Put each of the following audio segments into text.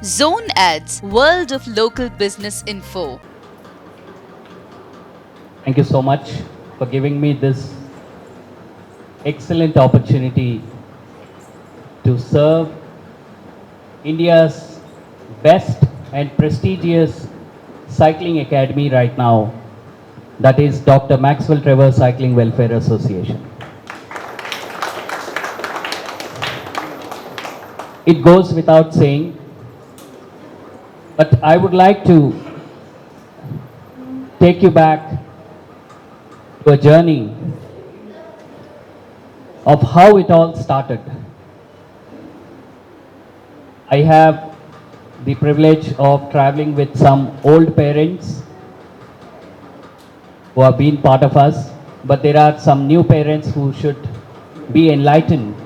Zone Ads, World of Local Business Info. Thank you so much for giving me this excellent opportunity to serve India's best and prestigious cycling academy right now, that is Dr. Maxwell Trevor Cycling Welfare Association. It goes without saying, but I would like to take you back to a journey of how it all started. I have the privilege of traveling with some old parents who have been part of us, but there are some new parents who should be enlightened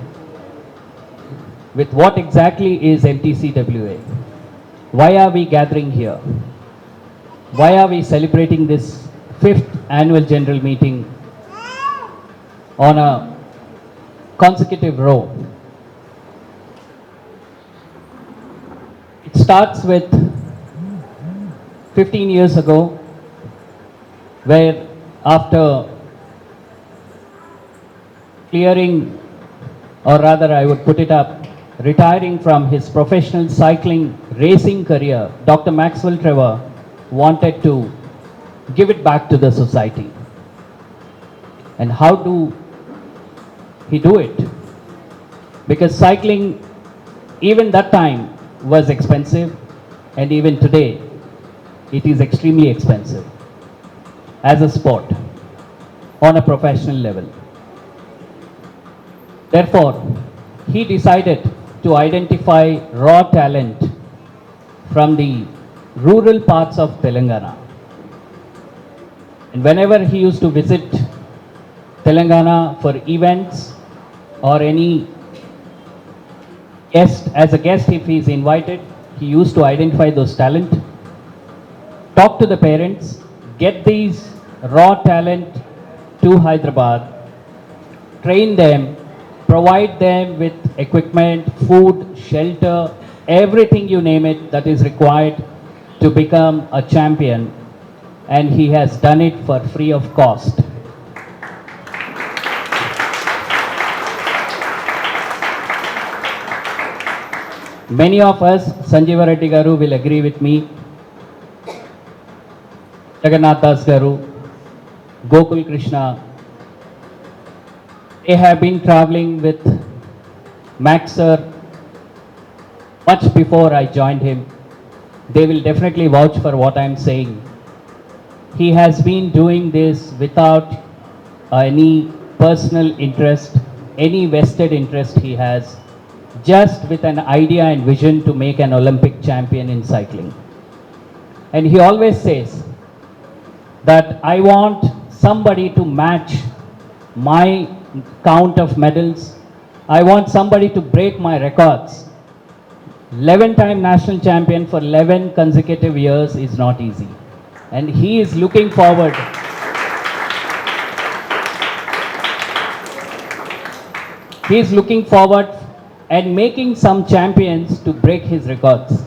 with what exactly is MTCWA. Why are we gathering here? Why are we celebrating this 5th annual general meeting on a consecutive row? It starts with 15 years ago, where after clearing, or rather I would put it up, retiring from his professional cycling racing career, Dr. Maxwell Trevor wanted to give it back to the society. And how do he do it? Because cycling, even that time, was expensive, and even today, it is extremely expensive as a sport on a professional level. Therefore, he decided to identify raw talent from the rural parts of Telangana. And whenever he used to visit Telangana for events or any guest, as a guest if he is invited, he used to identify those talent, talk to the parents, get these raw talent to Hyderabad, train them, provide them with equipment, food, shelter, everything you name it that is required to become a champion, and he has done it for free of cost. Many of us, Sanjeeva Reddy Garu will agree with me, Jagannath Das Garu, Gokul Krishna, they have been traveling with Max sir much before I joined him. They will definitely vouch for what I am saying. He has been doing this without any personal interest, any vested interest he has, just with an idea and vision to make an Olympic champion in cycling. And he always says that I want somebody to match my count of medals. I want somebody to break my records. 11-time national champion for 11 consecutive years is not easy. And he is looking forward. He is looking forward and making some champions to break his records.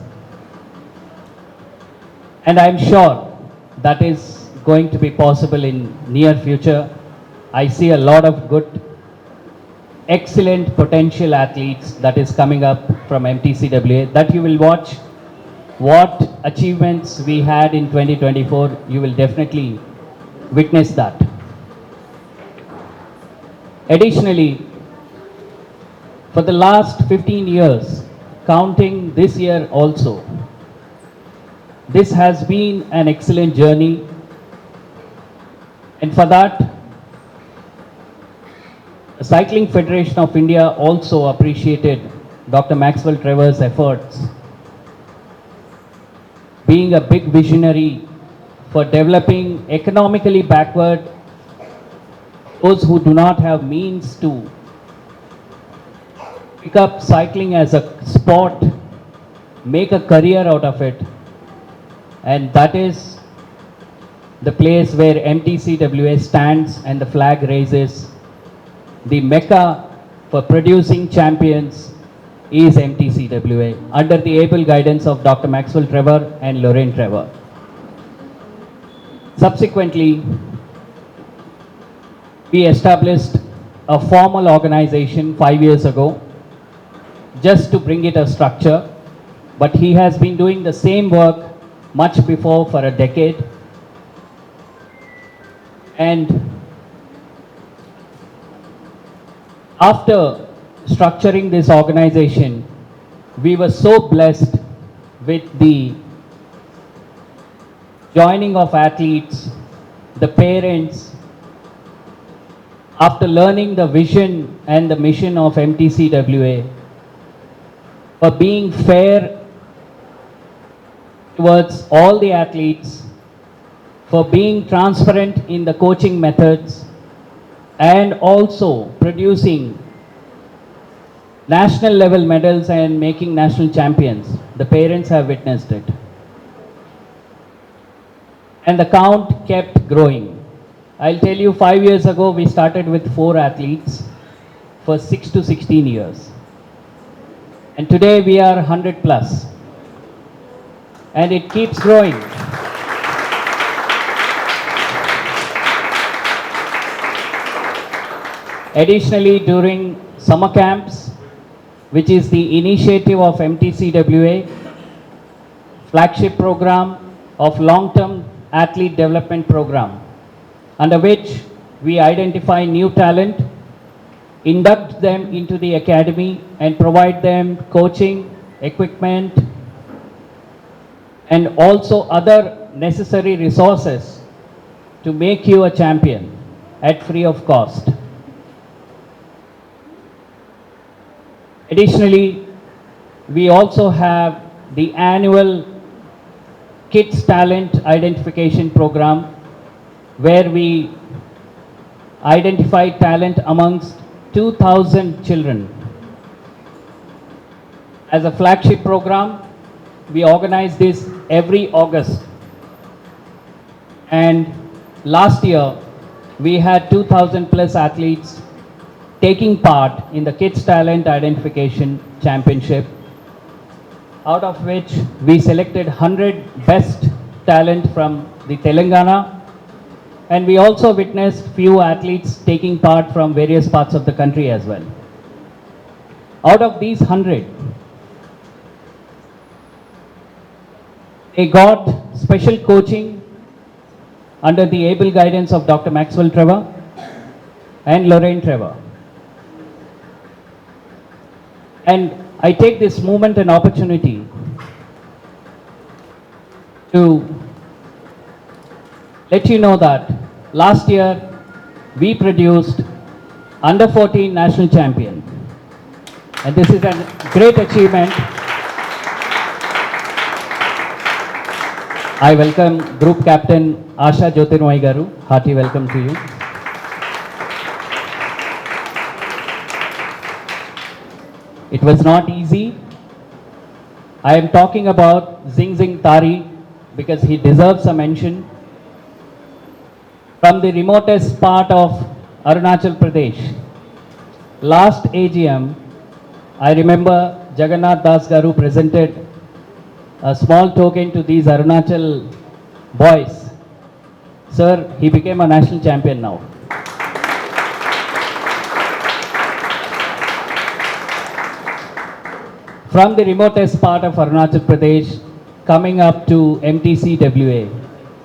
And I'm sure that is going to be possible in near future. I see a lot of good, excellent potential athletes that is coming up from MTCWA that you will watch. What achievements we had in 2024, you will definitely witness that. Additionally, for the last 15 years, counting this year also, this has been an excellent journey, and for that, the Cycling Federation of India also appreciated Dr. Maxwell Trevor's efforts, being a big visionary for developing economically backward, those who do not have means to pick up cycling as a sport, make a career out of it. And that is the place where MTCWA stands and the flag raises, the mecca for producing champions is MTCWA under the able guidance of Dr. Maxwell Trevor and Lorraine Trevor. Subsequently, we established a formal organization 5 years ago just to bring it a structure, but he has been doing the same work much before for a decade. And after structuring this organization, we were so blessed with the joining of athletes, the parents, after learning the vision and the mission of MTCWA, for being fair towards all the athletes, for being transparent in the coaching methods, and also producing national level medals and making national champions. The parents have witnessed it. And the count kept growing. I'll tell you, 5 years ago, we started with 4 athletes for 6 to 16 years. And today we are 100 plus. And it keeps growing. Additionally, during summer camps, which is the initiative of MTCWA, flagship program of long-term athlete development program, under which we identify new talent, induct them into the academy and provide them coaching, equipment, and also other necessary resources to make you a champion at free of cost. Additionally, we also have the annual Kids Talent Identification Program, where we identify talent amongst 2,000 children. As a flagship program, we organize this every August. And last year, we had 2,000 plus athletes taking part in the Kids Talent Identification Championship, out of which we selected 100 best talent from the Telangana, and we also witnessed few athletes taking part from various parts of the country as well. Out of these 100, they got special coaching under the able guidance of Dr. Maxwell Trevor and Lorraine Trevor. And I take this moment and opportunity to let you know that last year we produced under 14 national champion. And this is a great achievement. I welcome Group Captain Asha Jyotirmoy Garu. Hearty welcome to you. It was not easy. I am talking about Zing Zing Tari because he deserves a mention. From the remotest part of Arunachal Pradesh. Last AGM, I remember Jagannath Das Garu presented a small token to these Arunachal boys. Sir, he became a national champion now. From the remotest part of Arunachal Pradesh, coming up to MTCWA,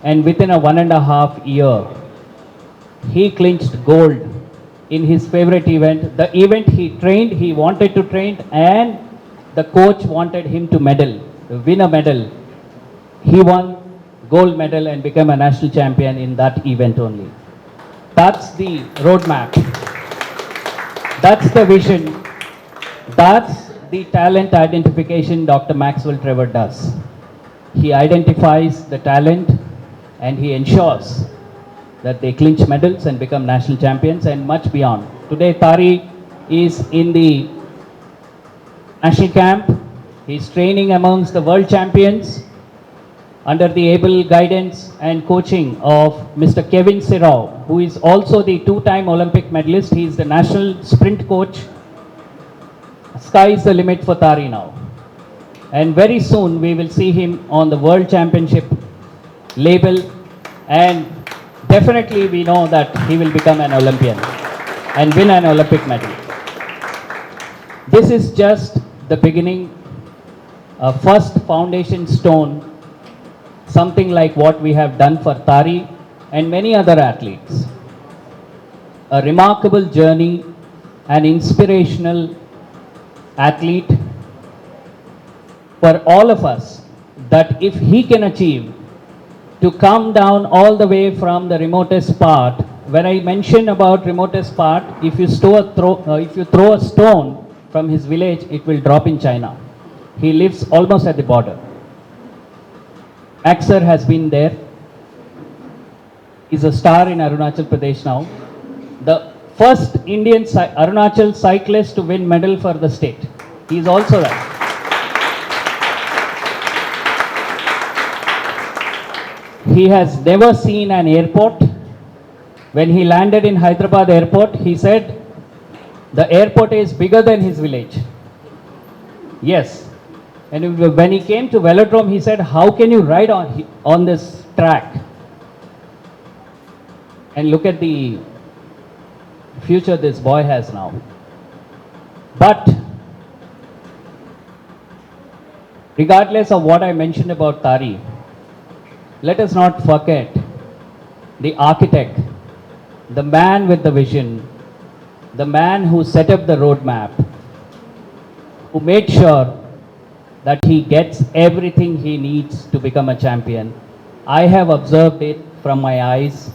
and within a 1.5 year, he clinched gold in his favorite event. The event he trained, he wanted to train, and the coach wanted him to win a medal. He won gold medal and became a national champion in that event only. That's the roadmap. That's the vision. That's the talent identification Dr. Maxwell Trevor does. He identifies the talent and he ensures that they clinch medals and become national champions and much beyond. Today, Tari is in the national camp. He's training amongst the world champions under the able guidance and coaching of Mr. Kevin Sirao, who is also the 2-time Olympic medalist. He is the national sprint coach, sky is the limit for Tari now. And very soon we will see him on the World Championship label, and definitely we know that he will become an Olympian and win an Olympic medal. This is just the beginning, a first foundation stone, something like what we have done for Tari and many other athletes. A remarkable journey, an inspirational athlete for all of us, that if he can achieve to come down all the way from the remotest part. When I mention about remotest part, if you throw a stone from his village, it will drop in China. He lives almost at the border. Axer has been there. He's a star in Arunachal Pradesh now. The first Indian Arunachal cyclist to win medal for the state. He is also there. He has never seen an airport. When he landed in Hyderabad airport, he said, the airport is bigger than his village. Yes. And when he came to Velodrome, he said, how can you ride on this track? And look at the future this boy has now. But regardless of what I mentioned about Tari, let us not forget the architect, the man with the vision, the man who set up the roadmap, who made sure that he gets everything he needs to become a champion. I have observed it from my eyes.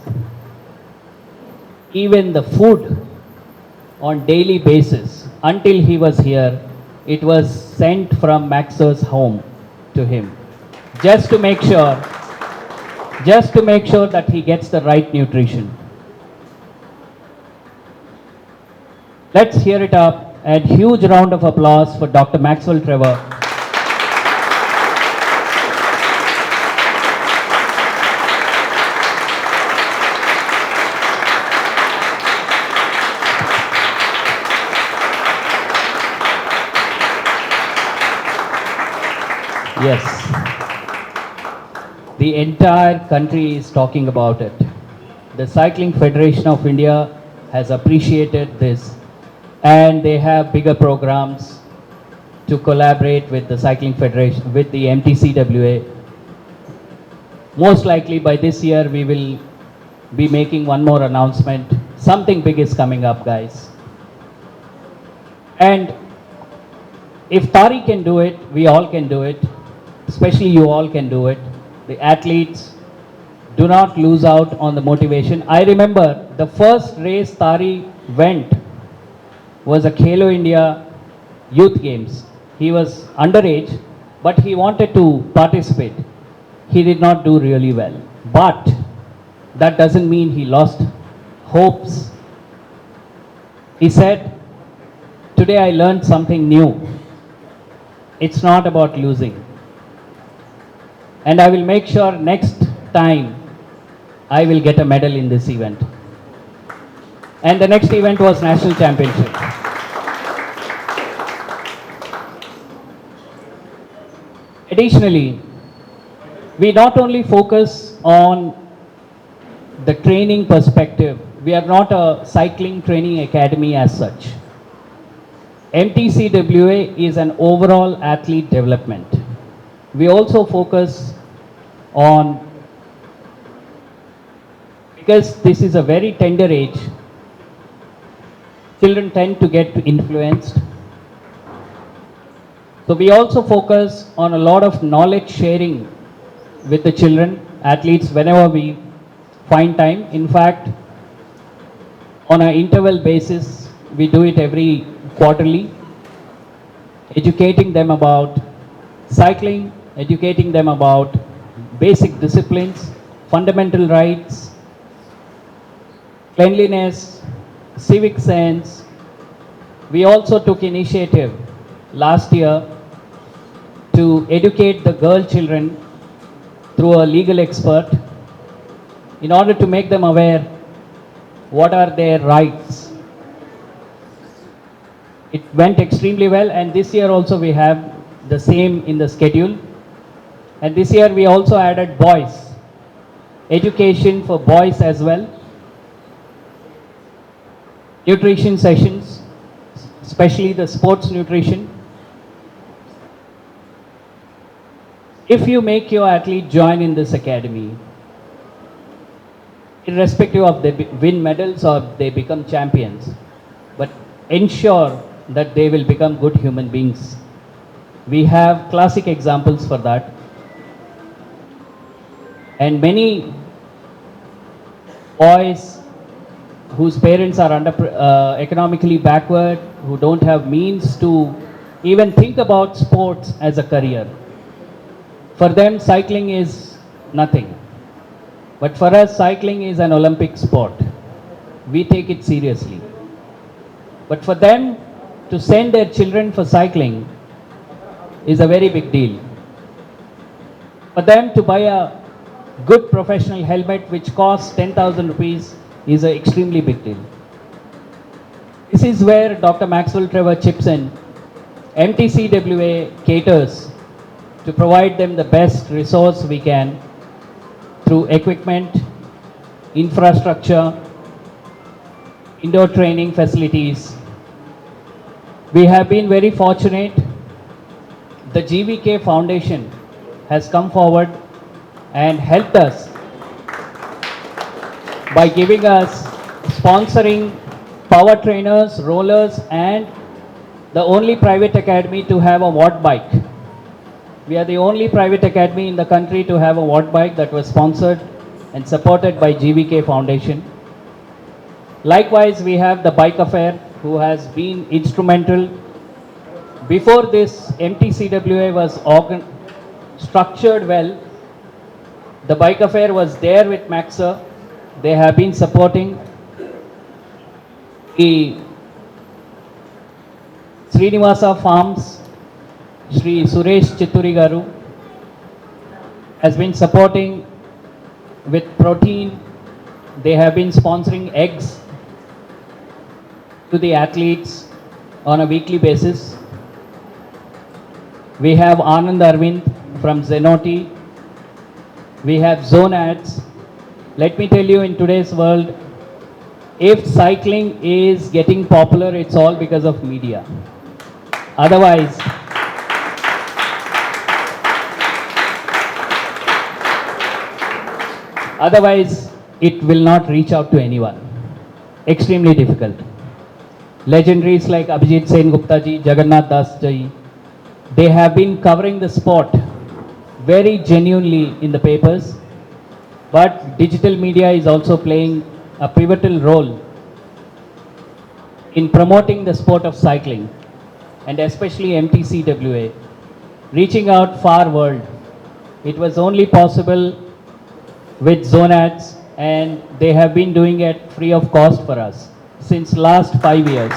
Even the food on daily basis, until he was here, it was sent from Maxer's home to him, just to make sure that he gets the right nutrition. Let's hear it up, and huge round of applause for Dr. Maxwell Trevor. Yes. The entire country is talking about it. The Cycling Federation of India has appreciated this, and they have bigger programs to collaborate with the Cycling Federation, with the MTCWA. Most likely by this year we will be making one more announcement. Something big is coming up, guys. And if Tari can do it, we all can do it. Especially you all can do it. The athletes, do not lose out on the motivation. I remember the first race Tari went was a Khelo India Youth Games. He was underage, but he wanted to participate. He did not do really well. But that doesn't mean he lost hopes. He said, today I learned something new. It's not about losing. And I will make sure next time I will get a medal in this event. And the next event was National Championship. Additionally, we not only focus on the training perspective, we are not a cycling training academy as such. MTCWA is an overall athlete development. We also focus on, because this is a very tender age, children tend to get influenced. So we also focus on a lot of knowledge sharing with the children, athletes, whenever we find time. In fact, on an interval basis, we do it every quarterly, educating them about cycling, educating them about basic disciplines, fundamental rights, cleanliness, civic sense. We also took initiative last year to educate the girl children through a legal expert in order to make them aware what are their rights. It went extremely well, and this year also we have the same in the schedule. And this year we also added boys, education for boys as well, nutrition sessions, especially the sports nutrition. If you make your athlete join in this academy, irrespective of they win medals or they become champions, but ensure that they will become good human beings. We have classic examples for that. And many boys whose parents are economically backward, who don't have means to even think about sports as a career, for them cycling is nothing. But for us, cycling is an Olympic sport. We take it seriously. But for them to send their children for cycling is a very big deal. For them to buy a good professional helmet which costs 10,000 rupees is an extremely big deal. This is where Dr. Maxwell Trevor chips in. MTCWA caters to provide them the best resource we can through equipment, infrastructure, indoor training facilities. We have been very fortunate. The GVK Foundation has come forward and helped us by giving us sponsoring power trainers, rollers, and the only private academy to have a watt bike. We are the only private academy in the country to have a watt bike that was sponsored and supported by GVK Foundation. Likewise, we have the Bike Affair, who has been instrumental. Before this MTCWA was structured well, the Bike Affair was there with Maxer. They have been supporting the Srinivasa Farms. Shri Suresh Chitturi Garu has been supporting with protein. They have been sponsoring eggs to the athletes on a weekly basis. We have Anand Arvind from Zenoti. We have Zone Ads. Let me tell you, in today's world, if cycling is getting popular, it's all because of media. Otherwise, it will not reach out to anyone. Extremely difficult. Legendaries like Abhijit Sen Gupta ji, Jagannath Das ji, they have been covering the sport very genuinely in the papers, but digital media is also playing a pivotal role in promoting the sport of cycling, and especially MTCWA, reaching out far world. It was only possible with Zone Ads, and they have been doing it free of cost for us since last 5 years.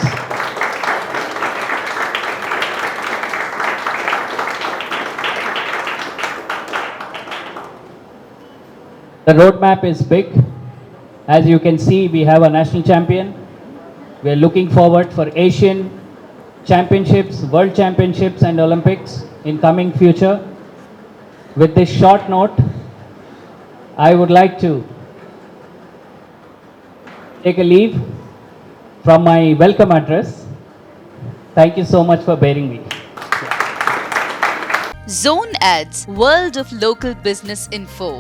The roadmap is big. As you can see, we have a national champion. We are looking forward for Asian championships, world championships and Olympics in coming future. With this short note, I would like to take a leave from my welcome address. Thank you so much for bearing me. Zone Ads, World of Local Business Info.